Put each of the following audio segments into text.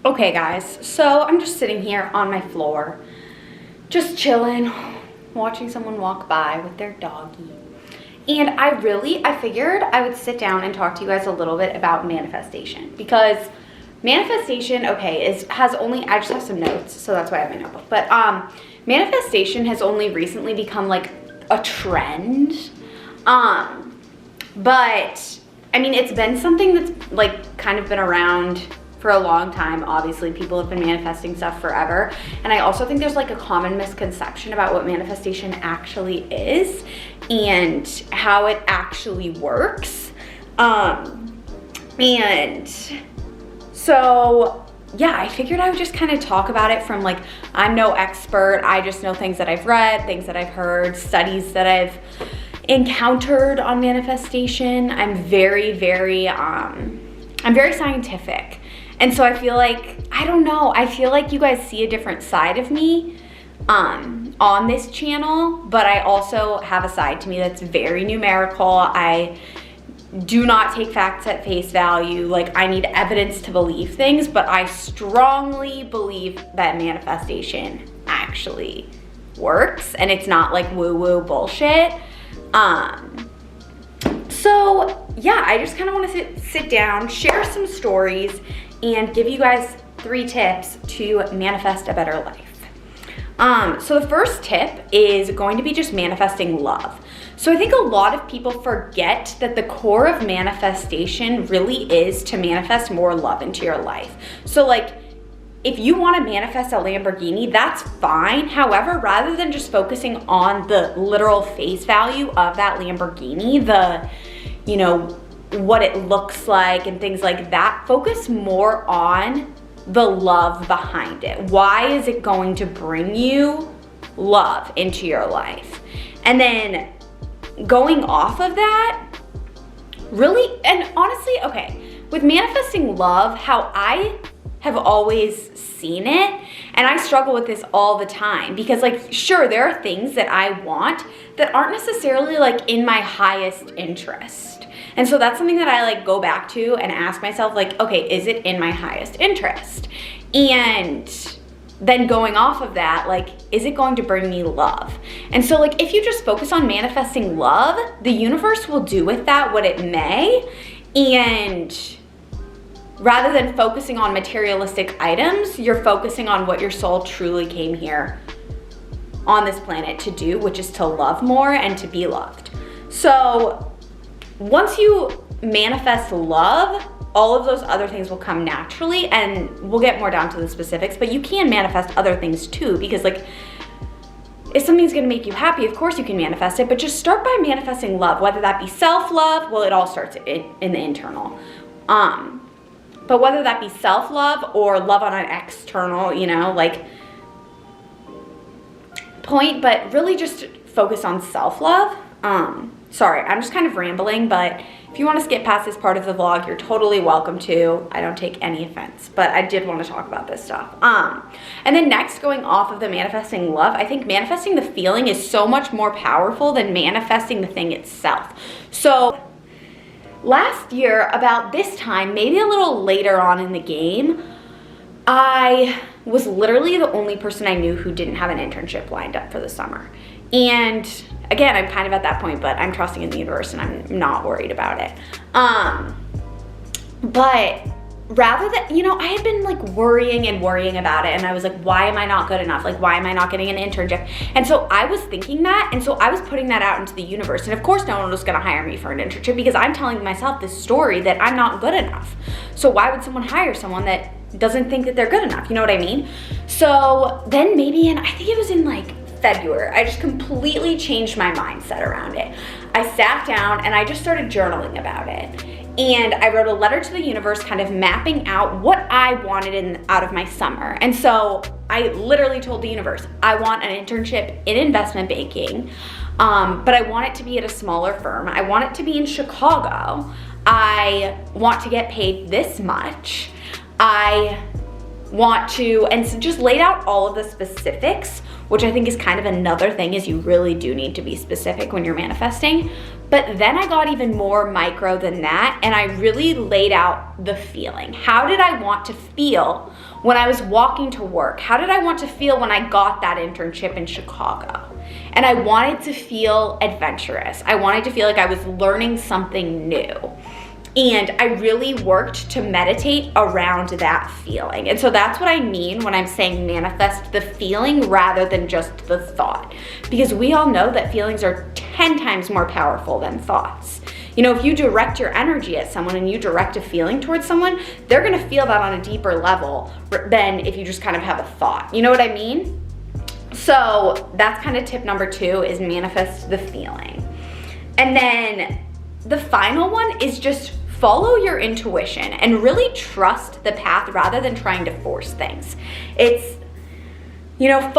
Okay guys, so I'm just sitting here on my floor, just chilling, watching someone walk by with their doggy. And I figured I would sit down and talk to you guys a little bit about manifestation, because manifestation, okay, I just have some notes, so that's why I have my notebook. But manifestation has only recently become like a trend. But I mean, it's been something that's like kind of been around for a long time. Obviously, people have been manifesting stuff forever. And I also think there's like a common misconception about what manifestation actually is and how it actually works. And so yeah, I figured I would just kind of talk about it from like, I'm no expert. I just know things that I've read, things that I've heard, studies that I've encountered on manifestation. I'm very scientific. And so I feel like, I don't know, I feel like you guys see a different side of me on this channel, but I also have a side to me that's very numerical. I do not take facts at face value. Like, I need evidence to believe things, but I strongly believe that manifestation actually works and it's not like woo-woo bullshit. So yeah, I just kind of want to sit down, share some stories, and give you guys 3 tips to manifest a better life. So the first tip is going to be just manifesting love. So I think a lot of people forget that the core of manifestation really is to manifest more love into your life. So like, if you want to manifest a Lamborghini, that's fine. However, rather than just focusing on the literal face value of that Lamborghini, you know, what it looks like and things like that, focus more on the love behind it. Why is it going to bring you love into your life? And then going off of that, really, and honestly, okay, with manifesting love, how I have always seen it, and I struggle with this all the time, because like, sure, there are things that I want that aren't necessarily like in my highest interest. And so that's something that I like go back to and ask myself, like, okay, is it in my highest interest? And then going off of that, like, is it going to bring me love? And so like, if you just focus on manifesting love, the universe will do with that what it may. And rather than focusing on materialistic items, you're focusing on what your soul truly came here on this planet to do, which is to love more and to be loved. So once you manifest love, all of those other things will come naturally, and we'll get more down to the specifics, but you can manifest other things too, because like, if something's gonna make you happy, of course you can manifest it, but just start by manifesting love, whether that be self-love. Well, it all starts in the internal. But whether that be self-love or love on an external, you know, like point, but really just focus on self-love. Sorry, I'm just kind of rambling, but if you want to skip past this part of the vlog, you're totally welcome to. I don't take any offense, but I did want to talk about this stuff. And then next, going off of the manifesting love, I think manifesting the feeling is so much more powerful than manifesting the thing itself. So last year, about this time, maybe a little later on in the game, I was literally the only person I knew who didn't have an internship lined up for the summer. And again, I'm kind of at that point, but I'm trusting in the universe and I'm not worried about it. But rather than, you know, I had been like worrying about it, and I was like, why am I not good enough? Like, why am I not getting an internship? And so I was thinking that, and so I was putting that out into the universe. And of course, no one was gonna hire me for an internship, because I'm telling myself this story that I'm not good enough. So why would someone hire someone that doesn't think that they're good enough? You know what I mean? So then maybe I think it was in like February, I just completely changed my mindset around it. I sat down and I just started journaling about it. And I wrote a letter to the universe, kind of mapping out what I wanted out of my summer. And so I literally told the universe, I want an internship in investment banking, but I want it to be at a smaller firm. I want it to be in Chicago. I want to get paid this much. I want to, and so just laid out all of the specifics, which I think is kind of another thing, is you really do need to be specific when you're manifesting. But then I got even more micro than that, and I really laid out the feeling. How did I want to feel when I was walking to work? How did I want to feel when I got that internship in Chicago? And I wanted to feel adventurous. I wanted to feel like I was learning something new. And I really worked to meditate around that feeling. And so that's what I mean when I'm saying manifest the feeling rather than just the thought. Because we all know that feelings are 10 times more powerful than thoughts. You know, if you direct your energy at someone and you direct a feeling towards someone, they're gonna feel that on a deeper level than if you just kind of have a thought. You know what I mean? So that's kind of tip number 2 is manifest the feeling. And then the final one is just follow your intuition and really trust the path rather than trying to force things. It's, you know,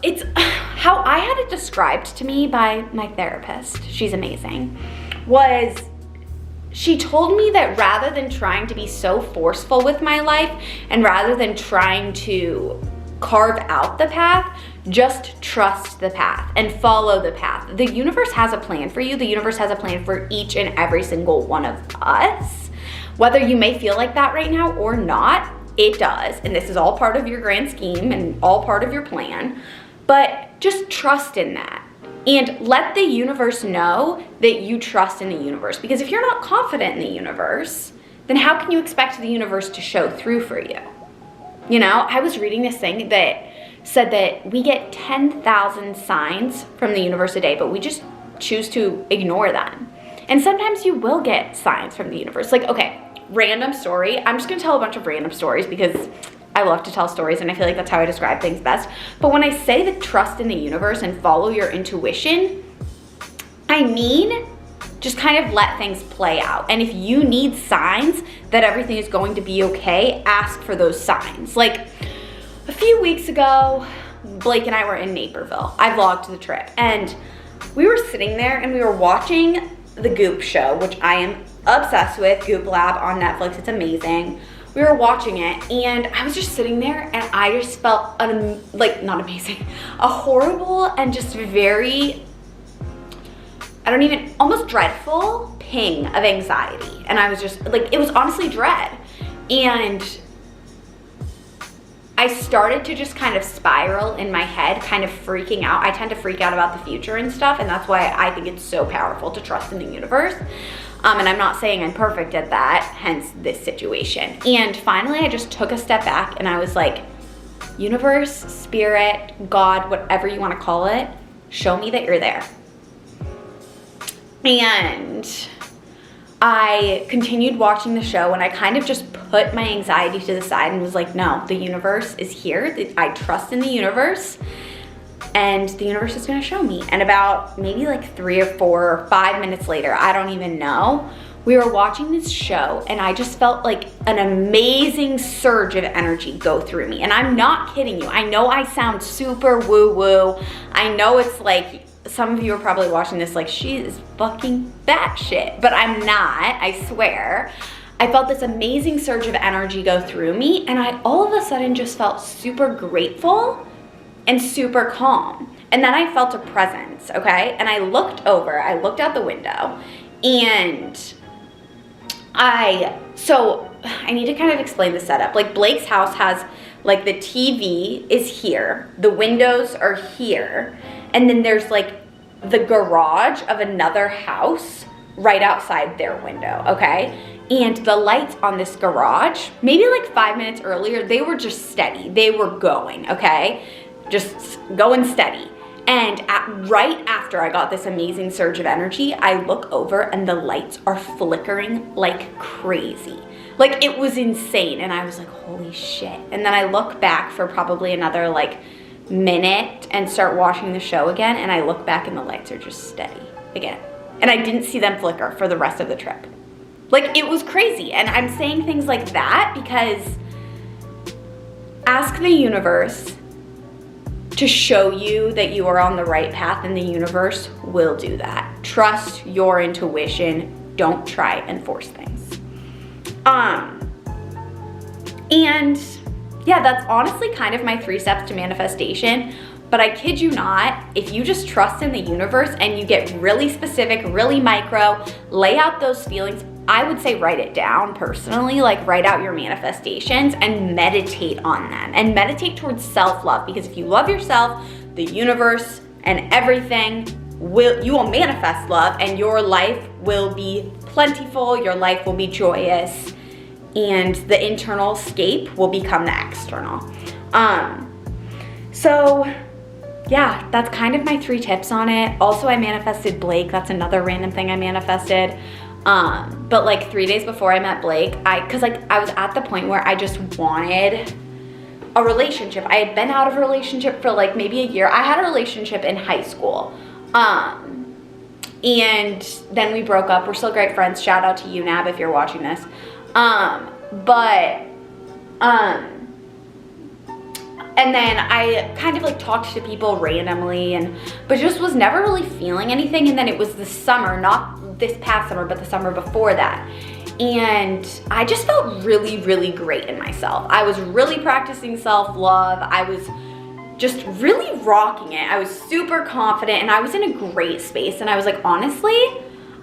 it's how I had it described to me by my therapist. She's amazing. She told me that rather than trying to be so forceful with my life and rather than trying to carve out the path, just trust the path and follow the path. The universe has a plan for you. The universe has a plan for each and every single one of us. Whether you may feel like that right now or not, it does. And this is all part of your grand scheme and all part of your plan. But just trust in that. And let the universe know that you trust in the universe. Because if you're not confident in the universe, then how can you expect the universe to show through for you? You know, I was reading this thing that said that we get 10,000 signs from the universe a day, but we just choose to ignore them. And sometimes you will get signs from the universe. Like, okay, random story. I'm just gonna tell a bunch of random stories because I love to tell stories and I feel like that's how I describe things best. But when I say that trust in the universe and follow your intuition, I mean just kind of let things play out. And if you need signs that everything is going to be okay, ask for those signs. Like a few weeks ago, Blake and I were in Naperville. I vlogged the trip and we were sitting there and we were watching the Goop show, which I am obsessed with, Goop Lab on Netflix. It's amazing. We were watching it and I was just sitting there and I just felt not amazing, a horrible and just very, almost dreadful ping of anxiety. And I was just like, it was honestly dread. And I started to just kind of spiral in my head, kind of freaking out. I tend to freak out about the future and stuff, and that's why I think it's so powerful to trust in the universe. And I'm not saying I'm perfect at that, hence this situation. And finally, I just took a step back and I was like, universe, spirit, God, whatever you want to call it, show me that you're there. And I continued watching the show and I kind of just put my anxiety to the side and was like, no, the universe is here. I trust in the universe and the universe is gonna show me. And about maybe like 3 or 4 or 5 minutes later, I don't even know, we were watching this show and I just felt like an amazing surge of energy go through me. And I'm not kidding you. I know I sound super woo-woo. I know it's like, some of you are probably watching this like, she is fucking batshit, but I'm not, I swear. I felt this amazing surge of energy go through me and I all of a sudden just felt super grateful and super calm. And then I felt a presence, okay? And I looked out the window and I need to kind of explain the setup. Like Blake's house has like the TV is here, the windows are here, and then there's like the garage of another house right outside their window, okay? And the lights on this garage, maybe like 5 minutes earlier, they were just steady. They were going, okay? Just going steady. And right after I got this amazing surge of energy, I look over and the lights are flickering like crazy. Like it was insane. And I was like, holy shit. And then I look back for probably another like minute and start watching the show again. And I look back and the lights are just steady again. And I didn't see them flicker for the rest of the trip. Like it was crazy. And I'm saying things like that because ask the universe to show you that you are on the right path and the universe will do that. Trust your intuition. Don't try and force things. And yeah, that's honestly kind of my 3 steps to manifestation. But I kid you not, if you just trust in the universe and you get really specific, really micro, lay out those feelings, I would say write it down personally, like write out your manifestations and meditate on them. And meditate towards self-love, because if you love yourself, the universe and everything, you will manifest love, and your life will be plentiful, your life will be joyous, and the internal escape will become the external. So yeah, that's kind of my 3 tips on it. Also, I manifested Blake. That's another random thing I manifested. But like 3 days before I met Blake, cause like I was at the point where I just wanted a relationship. I had been out of a relationship for like maybe a year. I had a relationship in high school. And then we broke up. We're still great friends. Shout out to you, Nab, if you're watching this. And then I kind of like talked to people randomly, but just was never really feeling anything. And then it was the summer, not this past summer, but the summer before that. And I just felt really, really great in myself. I was really practicing self-love. I was just really rocking it. I was super confident and I was in a great space. And I was like, honestly,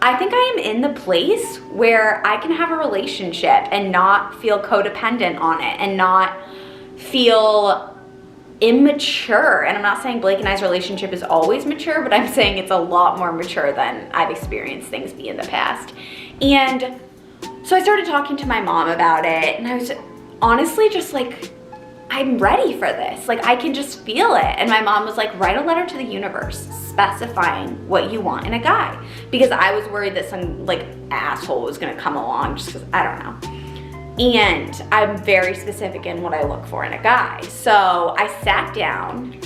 I think I am in the place where I can have a relationship and not feel codependent on it and not feel immature. And I'm not saying Blake and I's relationship is always mature, but I'm saying it's a lot more mature than I've experienced things be in the past. And so I started talking to my mom about it, and I was honestly just like, I'm ready for this. Like, I can just feel it. And my mom was like, write a letter to the universe specifying what you want in a guy, because I was worried that some like asshole was gonna come along, just because I don't know. And I'm very specific in what I look for in a guy. So I sat down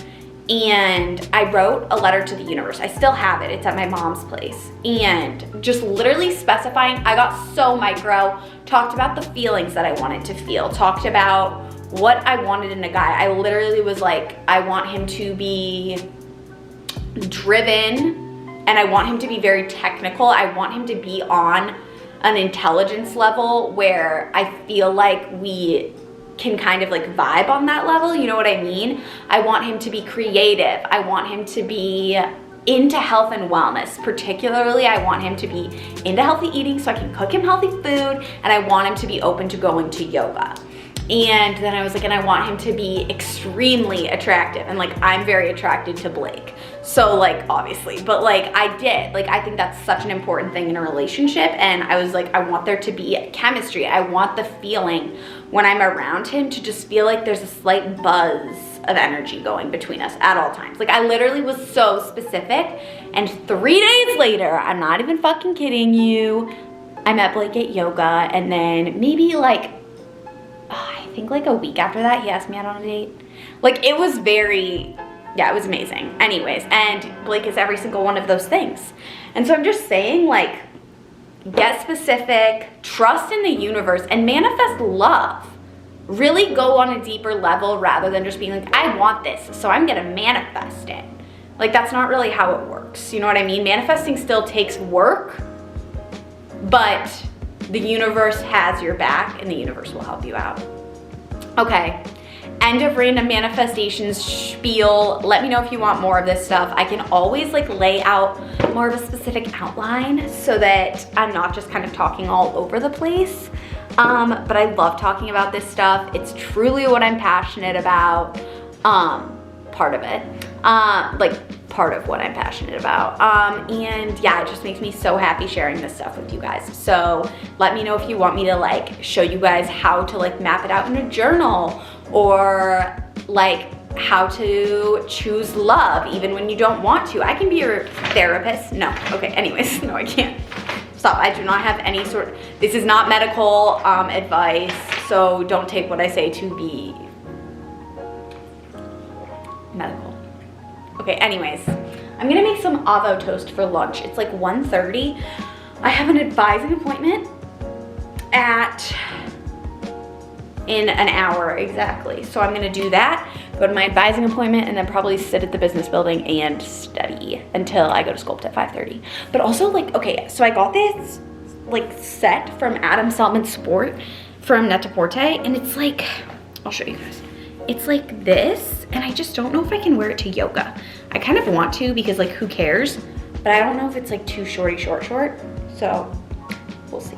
and I wrote a letter to the universe. I still have it. It's at my mom's place. And just literally specifying, I got so micro, talked about the feelings that I wanted to feel, talked about what I wanted in a guy. I literally was like, I want him to be driven, and I want him to be very technical. I want him to be on an intelligence level where I feel like we can kind of like vibe on that level, you know what I mean? I want him to be creative. I want him to be into health and wellness. Particularly, I want him to be into healthy eating so I can cook him healthy food, and I want him to be open to going to yoga. And then I was like, and I want him to be extremely attractive. And like, I'm very attracted to Blake. So like, obviously, but like I did, like, I think that's such an important thing in a relationship. And I was like, I want there to be chemistry. I want the feeling when I'm around him to just feel like there's a slight buzz of energy going between us at all times. Like, I literally was so specific. And 3 days later, I'm not even fucking kidding you, I met Blake at yoga. And then maybe like, I think like a week after that, he asked me out on a date. Like, it was very, yeah, it was amazing. Anyways, and Blake is every single one of those things. And so I'm just saying, like, get specific, trust in the universe, and manifest love. Really go on a deeper level rather than just being like, I want this, so I'm gonna manifest it. Like, that's not really how it works. You know what I mean? Manifesting still takes work, but the universe has your back and the universe will help you out. Okay, end of random manifestations spiel. Let me know if you want more of this stuff. I can always like lay out more of a specific outline so that I'm not just kind of talking all over the place. But I love talking about this stuff. It's truly what I'm passionate about. Part of it. Part of what I'm passionate about. And yeah, it just makes me so happy sharing this stuff with you guys. So let me know if you want me to like show you guys how to like map it out in a journal, or like how to choose love even when you don't want to. I can be your therapist. No, okay, anyways, no, I can't. Stop, I do not have any sort, this is not medical advice, so don't take what I say to be medical. Okay, anyways, I'm gonna make some avo toast for lunch. It's like 1:30. I have an advising appointment in an hour exactly. So I'm gonna do that, go to my advising appointment, and then probably sit at the business building and study until I go to Sculpt at 5:30. But also like, okay, so I got this like set from Adam Selman Sport from Net-a-Porter, and it's like, I'll show you guys. it's like this, and I just don't know if I can wear it to yoga. I kind of want to because like who cares? But I don't know if it's like too short, so we'll see.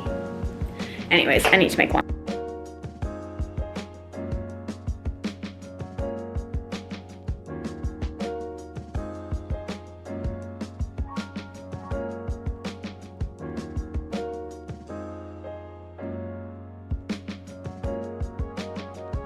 Anyways, I need to make one.